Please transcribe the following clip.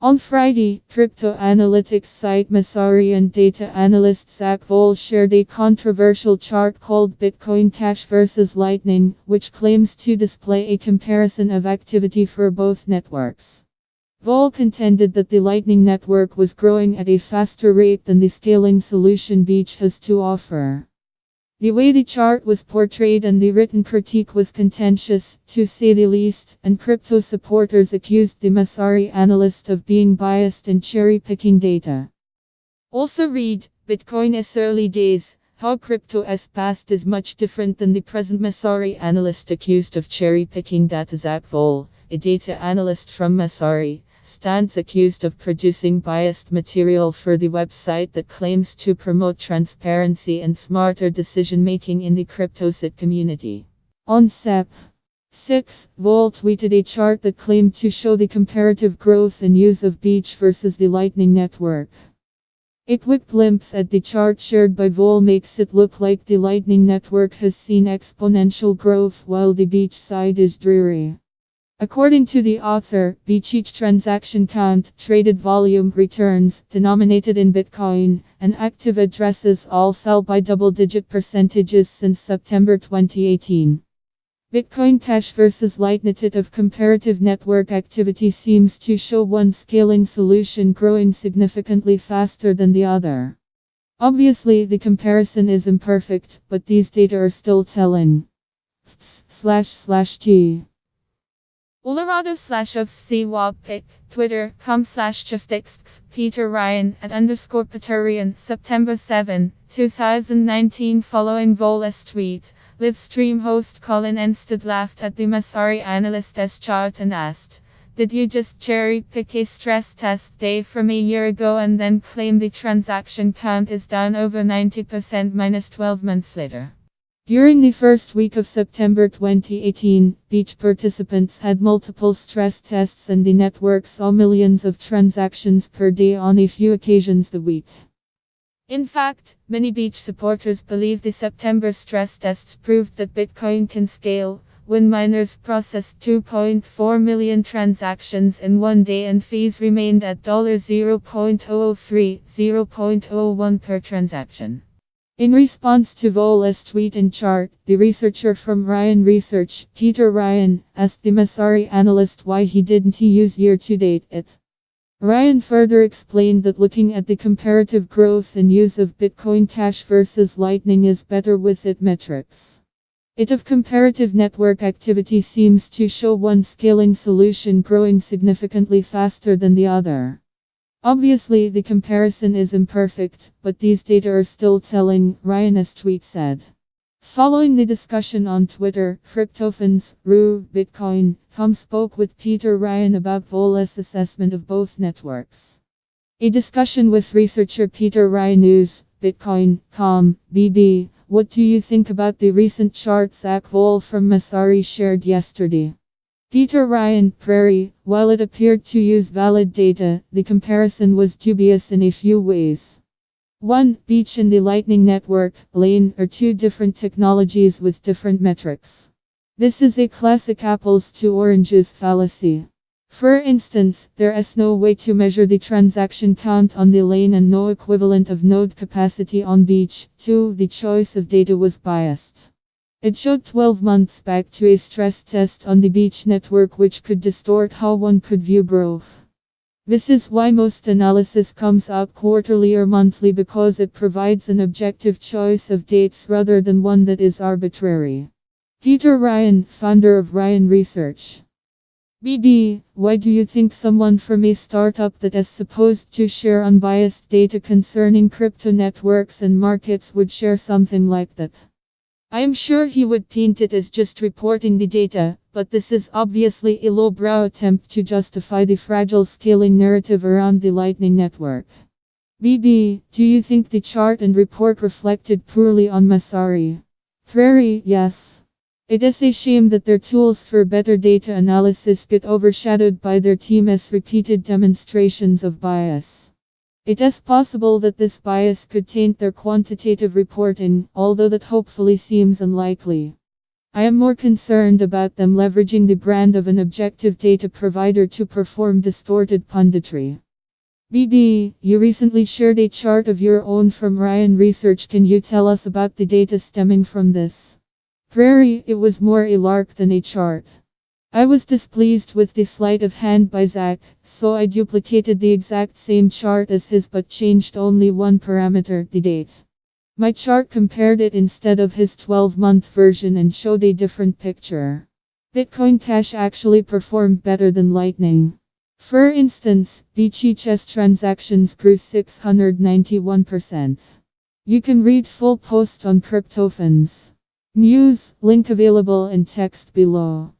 On Friday, crypto analytics site Messari and data analyst Zach Vol shared a controversial chart called Bitcoin Cash versus Lightning, which claims to display a comparison of activity for both networks. Vol contended that the Lightning Network was growing at a faster rate than the scaling solution Beach has to offer. The way the chart was portrayed and the written critique was contentious, to say the least, and crypto supporters accused the Messari analyst of being biased and cherry-picking data. Also read, Bitcoin's early days, how crypto's past is much different than the present. Messari analyst accused of cherry-picking data. Zach Vol, a data analyst from Messari, stands accused of producing biased material for the website that claims to promote transparency and smarter decision-making in the CryptoSit community. On Sep. 6, Vol tweeted a chart that claimed to show the comparative growth and use of Beach versus the Lightning Network. A quick glimpse at the chart shared by Vol makes it look like the Lightning Network has seen exponential growth while the Beach side is dreary. According to the author, each transaction count, traded volume, returns, denominated in Bitcoin, and active addresses all fell by double-digit percentages since September 2018. Bitcoin Cash versus Lightning of comparative network activity seems to show one scaling solution growing significantly faster than the other. Obviously, the comparison is imperfect, but these data are still telling. //T Ulorado/of Twitter.com/Chiftexts, Peter Ryan @_Peturian, September 7, 2019. Following Vol's tweet, live stream host Colin Enstead laughed at the Messari analyst's chart and asked, "Did you just cherry pick a stress test day from a year ago and then claim the transaction count is down over 90% minus 12 months later?" During the first week of September 2018, Beach participants had multiple stress tests and the network saw millions of transactions per day on a few occasions the week. In fact, many Beach supporters believe the September stress tests proved that Bitcoin can scale, when miners processed 2.4 million transactions in one day and fees remained at $0.003, $0.01 per transaction. In response to Vol's tweet and chart, the researcher from Ryan Research, Peter Ryan, asked the Messari analyst why he didn't use year-to-date it. Ryan further explained that looking at the comparative growth and use of Bitcoin Cash versus Lightning is better with it metrics. It of comparative network activity seems to show one scaling solution growing significantly faster than the other. Obviously, the comparison is imperfect, but these data are still telling, Ryan's tweet said. Following the discussion on Twitter, CryptoFans, Bitcoin.com spoke with Peter Ryan about Vol's assessment of both networks. A discussion with researcher Peter Ryan News, Bitcoin.com, BB, what do you think about the recent chart Zach Vol from Messari shared yesterday? Peter Ryan, Prairie, while it appeared to use valid data, the comparison was dubious in a few ways. 1. Beach and the Lightning Network, Lane, are two different technologies with different metrics. This is a classic apples to oranges fallacy. For instance, there is no way to measure the transaction count on the Lane and no equivalent of node capacity on Beach. 2. The choice of data was biased. It showed 12 months back to a stress test on the Beach network which could distort how one could view growth. This is why most analysis comes out quarterly or monthly because it provides an objective choice of dates rather than one that is arbitrary. Peter Ryan, founder of Ryan Research. BB, why do you think someone from a startup that is supposed to share unbiased data concerning crypto networks and markets would share something like that? I am sure he would paint it as just reporting the data, but this is obviously a lowbrow attempt to justify the fragile scaling narrative around the Lightning Network. BB, do you think the chart and report reflected poorly on Messari? Prairie, yes. It is a shame that their tools for better data analysis get overshadowed by their team's repeated demonstrations of bias. It is possible that this bias could taint their quantitative reporting, although that hopefully seems unlikely. I am more concerned about them leveraging the brand of an objective data provider to perform distorted punditry. BB, you recently shared a chart of your own from Ryan Research. Can you tell us about the data stemming from this? Prairie, it was more a lark than a chart. I was displeased with the sleight of hand by Zach, so I duplicated the exact same chart as his but changed only one parameter, the date. My chart compared it instead of his 12-month version and showed a different picture. Bitcoin Cash actually performed better than Lightning. For instance, BCH transactions grew 691%. You can read full post on CryptoFans. News, link available in text below.